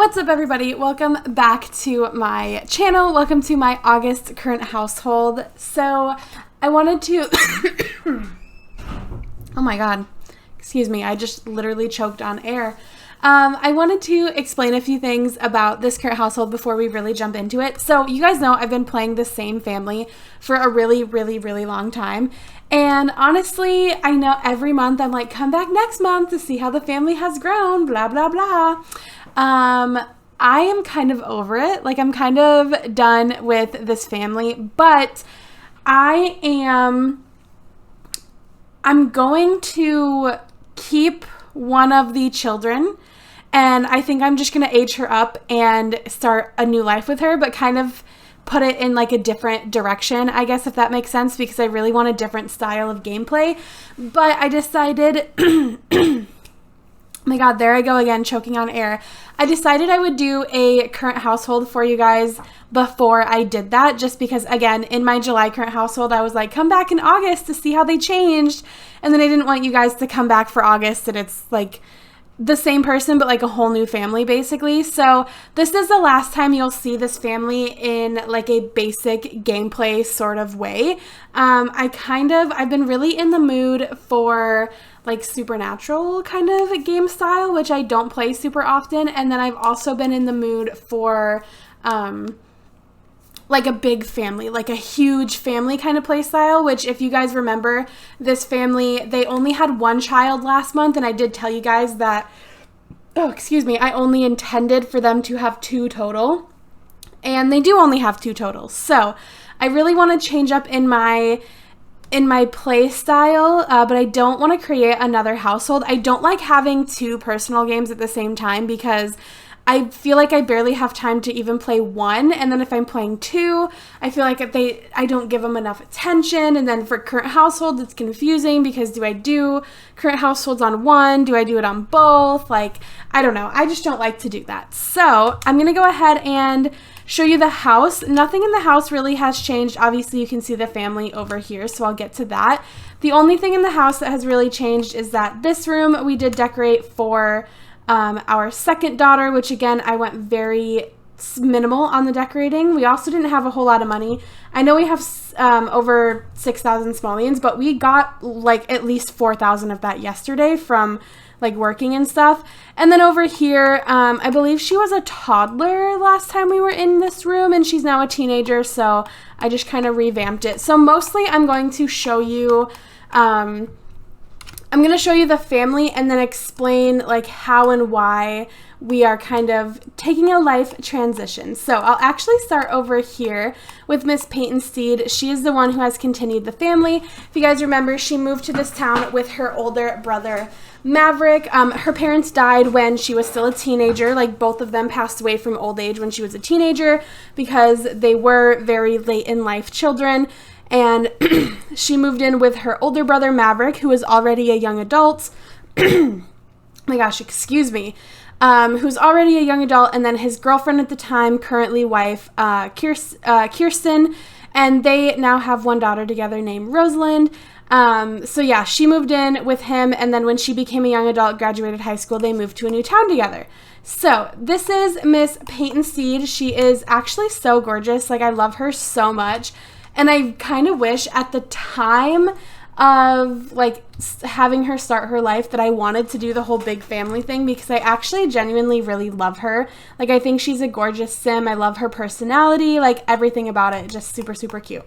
What's up, everybody? Welcome back to my channel. Welcome to my August current household. So I wanted to oh my god, excuse me, I just literally choked on air. I wanted to explain a few things about this current household before we really jump into it. So you guys know I've been playing the same family for a really long time. And honestly, I know every month I'm like, come back next month to see how the family has grown, blah, blah, blah. I am kind of over it. Like, I'm kind of done with this family, but I'm going to keep one of the children, and I think I'm just going to age her up and start a new life with her, but kind of put it in like a different direction, I guess, if that makes sense, because I really want a different style of gameplay. But I decided oh my god, there I go again, choking on air. I decided I would do a current household for you guys before I did that, just because, again, in my July current household, I was like, come back in August to see how they changed. And then I didn't want you guys to come back for August and it's like the same person, but like a whole new family, basically. So this is the last time you'll see this family in like a basic gameplay sort of way. I've been really in the mood for like supernatural kind of game style, which I don't play super often. And then I've also been in the mood for like a big family, like a huge family kind of play style, which if you guys remember, this family, they only had one child last month. And I did tell you guys that, I only intended for them to have 2 total. And they do only have 2 total. So I really want to change up in my play style, but I don't want to create another household. I don't like having 2 personal games at the same time because I feel like I barely have time to even play 1, and then if I'm playing 2, I feel like I don't give them enough attention, and then for current households, it's confusing because do I do current households on 1? Do I do it on both? Like, I don't know. I just don't like to do that. So I'm going to go ahead and show you the house. Nothing in the house really has changed. Obviously, you can see the family over here, so I'll get to that. The only thing in the house that has really changed is that this room we did decorate for our second daughter, which again, I went very minimal on the decorating. We also didn't have a whole lot of money. I know we have over 6,000 simoleons, but we got like at least 4,000 of that yesterday from like working and stuff. And then over here, I believe she was a toddler last time we were in this room, and she's now a teenager, so I just kind of revamped it. So mostly I'm going to show you the family and then explain like how and why we are kind of taking a life transition. So I'll actually start over here with Miss Peyton Steed. She is the one who has continued the family. If you guys remember, she moved to this town with her older brother, Maverick. Her parents died when she was still a teenager. Like, both of them passed away from old age when she was a teenager because they were very late in life children. And she moved in with her older brother, Maverick, who was already a young adult. Oh my gosh, excuse me. Who's already a young adult, and then his girlfriend at the time, currently wife, Kirsten, and they now have one daughter together named Rosalind. So yeah, she moved in with him, and then when she became a young adult, graduated high school, they moved to a new town together. So this is Miss Peyton Steed. She is actually so gorgeous. Like, I love her so much. And I kind of wish at the time of like having her start her life that I wanted to do the whole big family thing, because I actually genuinely really love her. Like, I think she's a gorgeous sim. I love her personality, like everything about it, just super cute.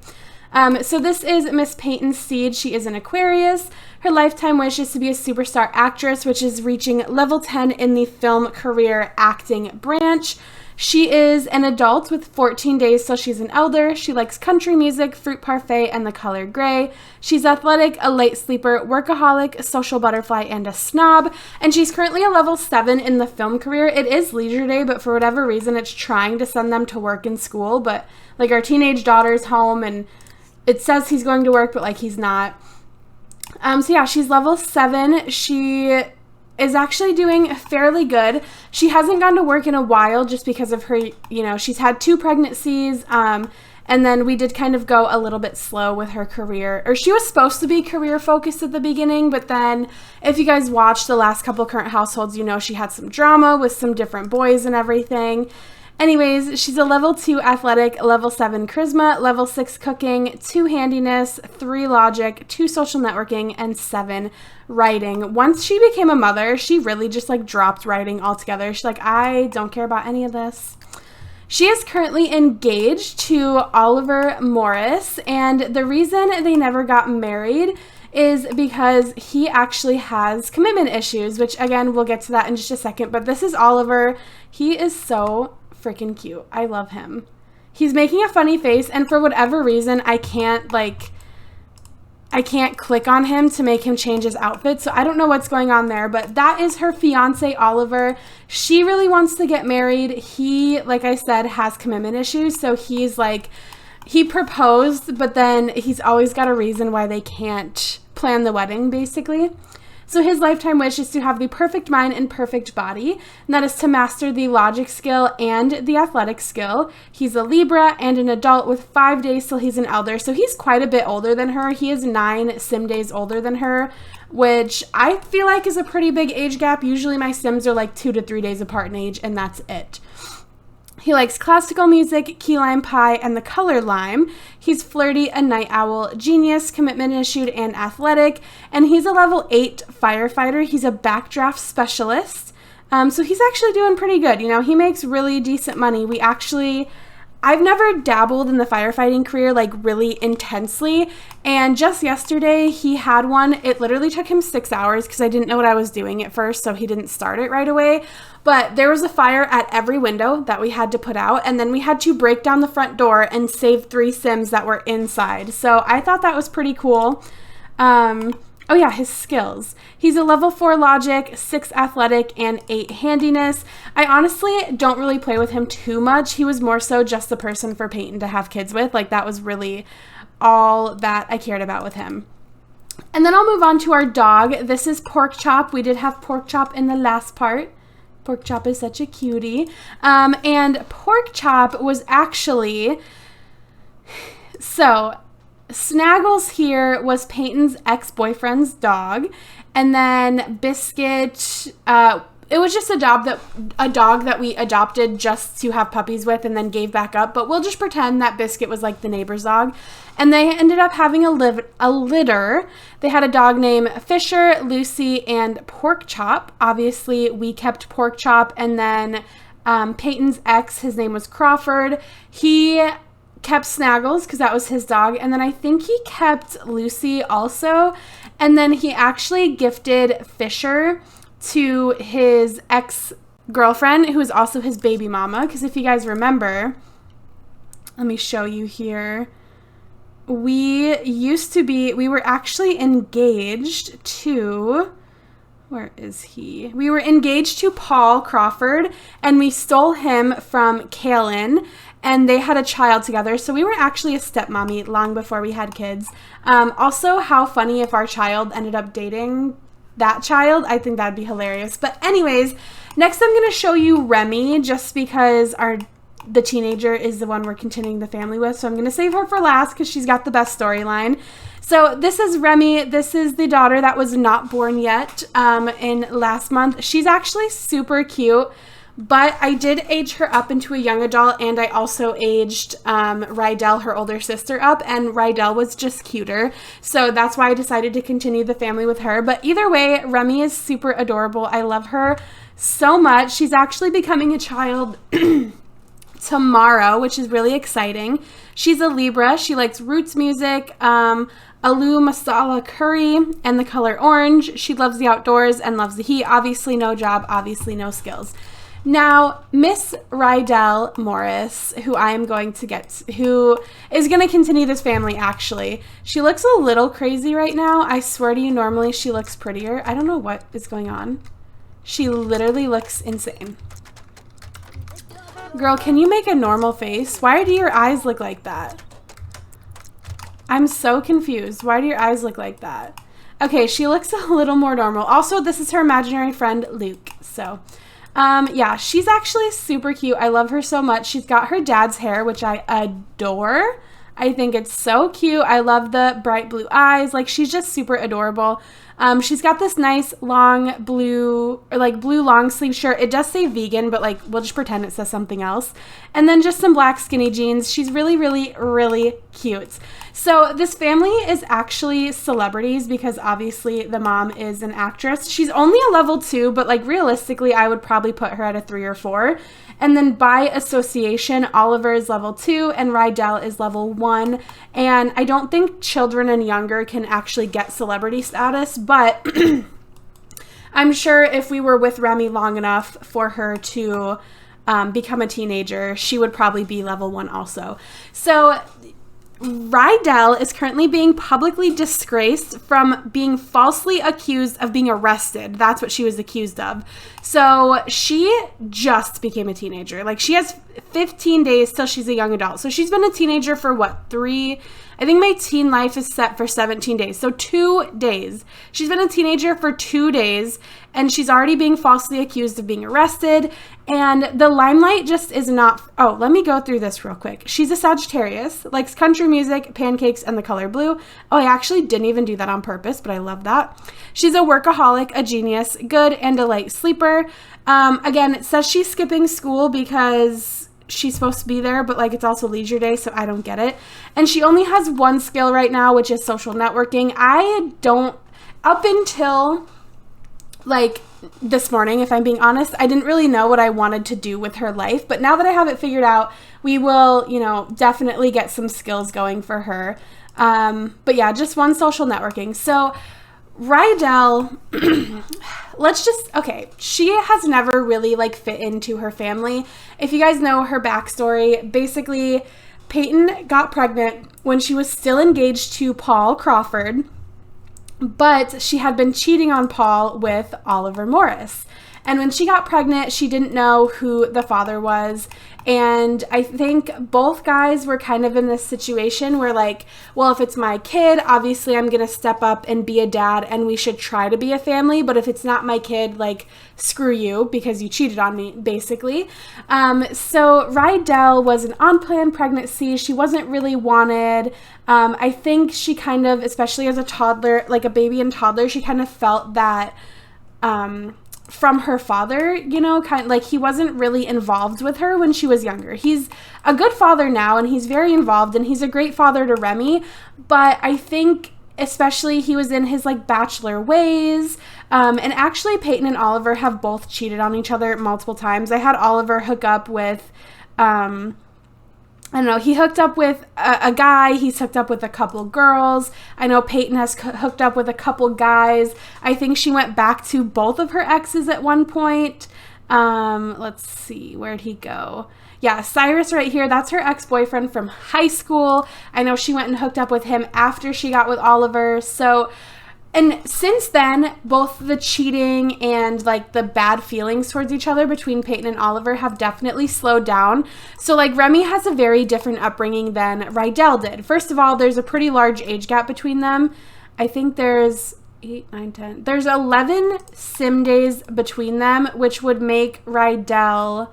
So this is Miss Peyton Steed. She is an Aquarius. Her lifetime wish is to be a superstar actress, which is reaching level 10 in the film career acting branch. She is an adult with 14 days, so she's an elder. She likes country music, fruit parfait, and the color gray. She's athletic, a late sleeper, workaholic, a social butterfly, and a snob. And she's currently a level 7 in the film career. It is leisure day, but for whatever reason, it's trying to send them to work and school. But like, our teenage daughter's home, and it says he's going to work, but like, he's not. So yeah, she's level 7. She is actually doing fairly good. She hasn't gone to work in a while just because of her, she's had 2 pregnancies, And then we did kind of go a little bit slow with her career, or she was supposed to be career focused at the beginning, but then if you guys watched the last couple Current Households, you know she had some drama with some different boys and everything. Anyways, she's a level 2 athletic, level 7 charisma, level 6 cooking, 2 handiness, 3 logic, 2 social networking, and 7 writing. Once she became a mother, she really just like dropped writing altogether. She's like, I don't care about any of this. She is currently engaged to Oliver Morris, and the reason they never got married is because he actually has commitment issues, which again, we'll get to that in just a second, but this is Oliver. He is so freaking cute. I love him. He's making a funny face, and for whatever reason, I can't click on him to make him change his outfit, so I don't know what's going on there, but that is her fiance, Oliver. She really wants to get married. He, like I said, has commitment issues, so he's like, he proposed, but then he's always got a reason why they can't plan the wedding, basically. So his lifetime wish is to have the perfect mind and perfect body, and that is to master the logic skill and the athletic skill. He's a Libra and an adult with 5 days till he's an elder, so he's quite a bit older than her. He is 9 sim days older than her, which I feel like is a pretty big age gap. Usually my sims are like 2 to 3 days apart in age, and that's it. He likes classical music, key lime pie, and the color lime. He's flirty, a night owl, genius, commitment issued, and athletic. And he's a level 8 firefighter. He's a backdraft specialist. So he's actually doing pretty good. You know, he makes really decent money. I've never dabbled in the firefighting career like really intensely, and just yesterday he had one. It literally took him 6 hours because I didn't know what I was doing at first, so he didn't start it right away. But there was a fire at every window that we had to put out, and then we had to break down the front door and save 3 sims that were inside. So I thought that was pretty cool. Oh yeah, his skills. He's a level 4 logic, 6 athletic, and 8 handiness. I honestly don't really play with him too much. He was more so just the person for Peyton to have kids with. Like, that was really all that I cared about with him. And then I'll move on to our dog. This is Pork Chop. We did have Pork Chop in the last part. Pork Chop is such a cutie. And Pork Chop was actually... So... Snaggles here was Peyton's ex-boyfriend's dog, and then Biscuit, it was just a dog that we adopted just to have puppies with and then gave back up, but we'll just pretend that Biscuit was like the neighbor's dog. And they ended up having a litter. They had a dog named Fisher, Lucy, and Pork Chop. Obviously, we kept Pork Chop, and then Peyton's ex, his name was Crawford. He kept Snaggles because that was his dog, and then I think he kept Lucy also, and then he actually gifted Fisher to his ex-girlfriend, who is also his baby mama, because if you guys remember, let me show you here, we were actually engaged to... Where is he? We were engaged to Paul Crawford, and we stole him from Kaylin, and they had a child together. So we were actually a stepmommy long before we had kids. Also, how funny if our child ended up dating that child. I think that'd be hilarious. But anyways, next I'm going to show you Remy, just because the teenager is the one we're continuing the family with. So I'm going to save her for last because she's got the best storyline. So this is Remy. This is the daughter that was not born yet in last month. She's actually super cute, but I did age her up into a young adult, and I also aged Rydell, her older sister, up, and Rydell was just cuter. So that's why I decided to continue the family with her. But either way, Remy is super adorable. I love her so much. She's actually becoming a child tomorrow, which is really exciting. She's a Libra. She likes roots music, aloo masala curry, and the color orange. She loves the outdoors and loves the heat. Obviously no job, obviously no skills. Now, Miss Rydell Morris, who is going to continue this family, actually. She looks a little crazy right now. I swear to you, normally she looks prettier. I don't know what is going on. She literally looks insane. Girl, can you make a normal face? Why do your eyes look like that? I'm so confused. Why do your eyes look like that? Okay, she looks a little more normal. Also, this is her imaginary friend, Luke. So, Yeah, she's actually super cute. I love her so much. She's got her dad's hair, which I adore. I think it's so cute. I love the bright blue eyes. Like, she's just super adorable. She's got this nice long blue long sleeve shirt. It does say vegan, but like, we'll just pretend it says something else. And then just some black skinny jeans. She's really, really, really cute. So this family is actually celebrities because obviously the mom is an actress. She's only a level 2, but like realistically, I would probably put her at a 3 or 4. And then by association, Oliver is level 2 and Rydell is level 1. And I don't think children and younger can actually get celebrity status, but I'm sure if we were with Remy long enough for her to become a teenager, she would probably be level 1 also. So Rydell is currently being publicly disgraced from being falsely accused of being arrested. That's what she was accused of. So she just became a teenager. Like, she has 15 days till she's a young adult. So she's been a teenager for what, 3? I think my teen life is set for 17 days. So 2 days. She's been a teenager for 2 days, and she's already being falsely accused of being arrested. And the limelight just is not... Oh, let me go through this real quick. She's a Sagittarius, likes country music, pancakes, and the color blue. Oh, I actually didn't even do that on purpose, but I love that. She's a workaholic, a genius, good, and a light sleeper. Again, it says she's skipping school because she's supposed to be there, but like, it's also leisure day, so I don't get it. And she only has one skill right now, which is social networking. Up until like this morning, if I'm being honest, I didn't really know what I wanted to do with her life, but now that I have it figured out, we will, definitely get some skills going for her. But yeah, just one social networking. So Rydell, she has never really like fit into her family. If you guys know her backstory, basically Peyton got pregnant when she was still engaged to Paul Crawford, but she had been cheating on Paul with Oliver Morris. And when she got pregnant, she didn't know who the father was. And I think both guys were kind of in this situation where like, well, if it's my kid, obviously I'm going to step up and be a dad and we should try to be a family. But if it's not my kid, like, screw you because you cheated on me, basically. So Rydell was an unplanned pregnancy. She wasn't really wanted. I think she kind of, especially as a toddler, like a baby and toddler, she kind of felt that from her father, kind of like he wasn't really involved with her when she was younger. He's a good father now and he's very involved and he's a great father to Remy, but I think especially he was in his like bachelor ways. And actually Peyton and Oliver have both cheated on each other multiple times. I had Oliver hook up with he hooked up with a guy. He's hooked up with a couple girls. I know Peyton has hooked up with a couple guys. I think she went back to both of her exes at one point. Let's see, where'd he go? Yeah, Cyrus right here. That's her ex-boyfriend from high school. I know she went and hooked up with him after she got with Oliver. So... And since then, both the cheating and like the bad feelings towards each other between Peyton and Oliver have definitely slowed down. So like Remy has a very different upbringing than Rydell did. First of all, there's a pretty large age gap between them. I think there's 8, 9, 10. There's 11 sim days between them, which would make Rydell...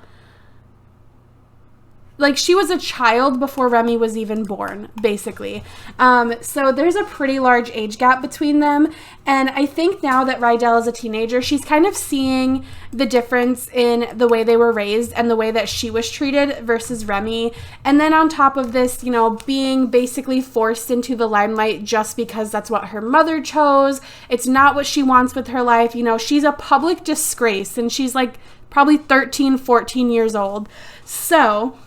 Like, she was a child before Remy was even born, basically. So there's a pretty large age gap between them. And I think now that Rydell is a teenager, she's kind of seeing the difference in the way they were raised and the way that she was treated versus Remy. And then on top of this, being basically forced into the limelight just because that's what her mother chose. It's not what she wants with her life. She's a public disgrace and she's like probably 13, 14 years old. So...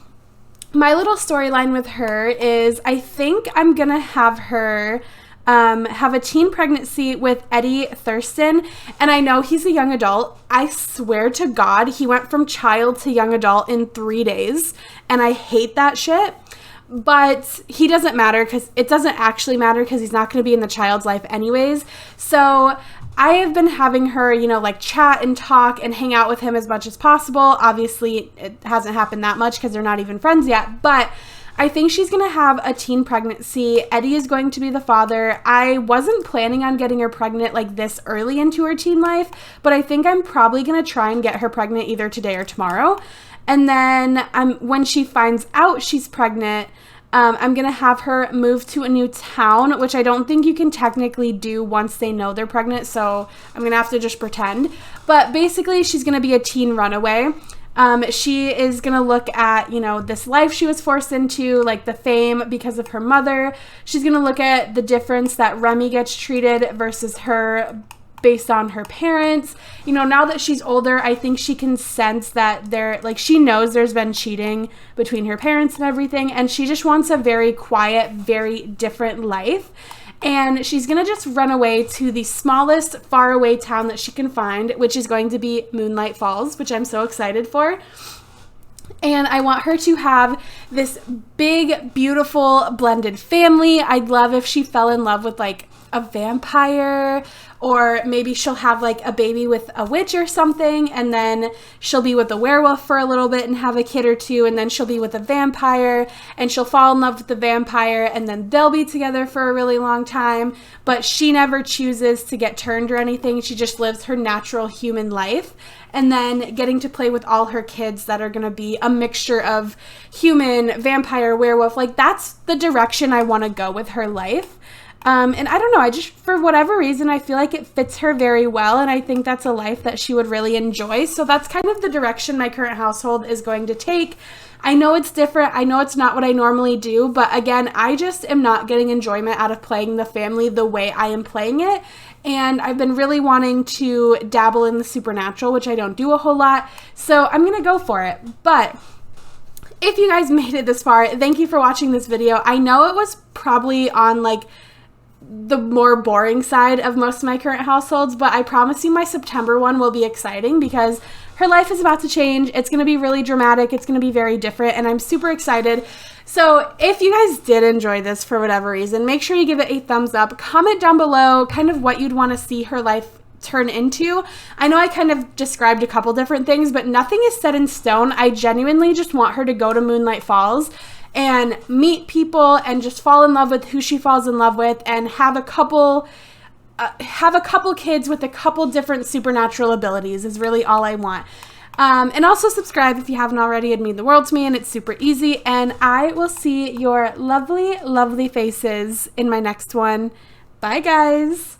my little storyline with her is I think I'm going to have her have a teen pregnancy with Eddie Thurston. And I know he's a young adult. I swear to God, he went from child to young adult in 3 days. And I hate that shit. But he doesn't matter because it doesn't actually matter because he's not going to be in the child's life anyways. So I have been having her, chat and talk and hang out with him as much as possible. Obviously, it hasn't happened that much because they're not even friends yet. But I think she's going to have a teen pregnancy. Eddie is going to be the father. I wasn't planning on getting her pregnant like this early into her teen life, but I think I'm probably going to try and get her pregnant either today or tomorrow. And then when she finds out she's pregnant, I'm going to have her move to a new town, which I don't think you can technically do once they know they're pregnant, so I'm going to have to just pretend. But basically, she's going to be a teen runaway. She is going to look at, this life she was forced into, like the fame because of her mother. She's going to look at the difference that Remy gets treated versus her based on her parents. Now that she's older, I think she can sense that she knows there's been cheating between her parents and everything, and she just wants a very quiet, very different life. And she's going to just run away to the smallest faraway town that she can find, which is going to be Moonlight Falls, which I'm so excited for. And I want her to have this big, beautiful, blended family. I'd love if she fell in love with like a vampire, or maybe she'll have like a baby with a witch or something, and then she'll be with a werewolf for a little bit and have a kid or two, and then she'll be with a vampire and she'll fall in love with the vampire, and then they'll be together for a really long time, but she never chooses to get turned or anything. She just lives her natural human life, and then getting to play with all her kids that are going to be a mixture of human, vampire, werewolf. Like, that's the direction I want to go with her life. And I don't know, I just, for whatever reason, I feel like it fits her very well, and I think that's a life that she would really enjoy. So that's kind of the direction my current household is going to take. I know it's different. I know it's not what I normally do, but again, I just am not getting enjoyment out of playing the family the way I am playing it. And I've been really wanting to dabble in the supernatural, which I don't do a whole lot. So I'm going to go for it. But if you guys made it this far, thank you for watching this video. I know it was probably on like the more boring side of most of my current households, but I promise you my September one will be exciting because her life is about to change. It's going to be really dramatic. It's going to be very different, and I'm super excited. So if you guys did enjoy this for whatever reason, make sure you give it a thumbs up. Comment down below kind of what you'd want to see her life turn into. I know I kind of described a couple different things, but nothing is set in stone. I genuinely just want her to go to Moonlight Falls and meet people and just fall in love with who she falls in love with, and have a couple kids with a couple different supernatural abilities is really all I want. And also subscribe if you haven't already. It'd mean the world to me, and it's super easy. And I will see your lovely, lovely faces in my next one. Bye, guys.